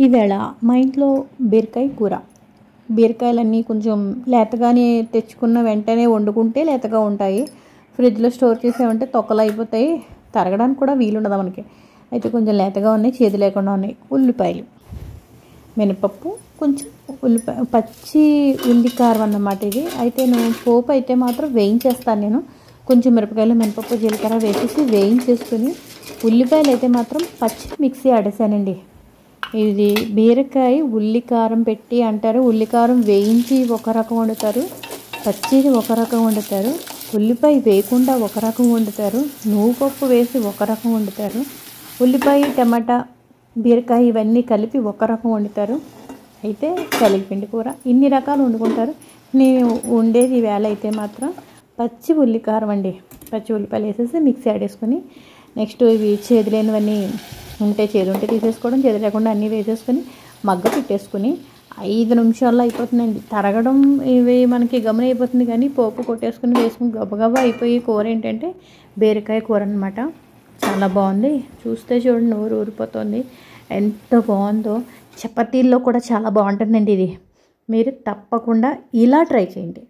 ఈవేళ మా ఇంట్లో బీరకాయ కూర. బీరకాయలన్నీ కొంచెం లేతగానే తెచ్చుకున్న వెంటనే వండుకుంటే లేతగా ఉంటాయి. ఫ్రిడ్జ్లో స్టోర్ చేసామంటే తొక్కలు అయిపోతాయి, తరగడానికి కూడా వీలుండదు మనకి. అయితే కొంచెం లేతగా ఉన్నాయి, చేదు లేకుండా ఉన్నాయి. ఉల్లిపాయలు, మినపప్పు, కొంచెం ఉల్లిపాయ, పచ్చి ఉల్లికారం అన్నమాట ఇది. అయితే నేను పోపు అయితే మాత్రం వేయించేస్తాను. నేను కొంచెం మిరపకాయలు, మినపప్పు, జీలకర్ర వేసేసి వేయించేసుకుని, ఉల్లిపాయలు అయితే మాత్రం పచ్చి మిక్సీ ఆడేసానండి. ఇది బీరకాయ ఉల్లికారం పెట్టి అంటారు. ఉల్లికారం వేయించి ఒక రకం వండుతారు, పచ్చిది ఒక రకం వండుతారు, ఉల్లిపాయ వేయకుండా ఒక రకం వండుతారు, నువ్వుపప్పు వేసి ఒక రకం వండుతారు, ఉల్లిపాయ, టమాటా, బీరకాయ ఇవన్నీ కలిపి ఒక రకం వండుతారు. అయితే శనగపిండి కూర ఇన్ని రకాలు వండుకుంటారు. నేను వండేది ఈవేళ అయితే మాత్రం పచ్చి ఉల్లికారం అండి. పచ్చి ఉల్లిపాయలు వేసేసి మిక్సీ ఆడేసుకొని, నెక్స్ట్ ఇవి చేదు లేనివన్నీ ఉంటే, చేదు ఉంటే తీసేసుకోవడం, చేదు లేకుండా అన్నీ వేసేసుకొని మగ్గ పెట్టేసుకుని 5 నిమిషాల్లో అయిపోతుందండి. తరగడం ఇవి మనకి గమన అయిపోతుంది, కానీ పోపు కొట్టేసుకుని వేసుకుని గబగబా అయిపోయి కూర ఏంటంటే బీరకాయ కూర అనమాట. చాలా బాగుంది. చూస్తే చూడండి నోరు ఊరిపోతుంది, ఎంత బాగుందో. చపాతీల్లో కూడా చాలా బాగుంటుందండి ఇది. మీరు తప్పకుండా ఇలా ట్రై చేయండి.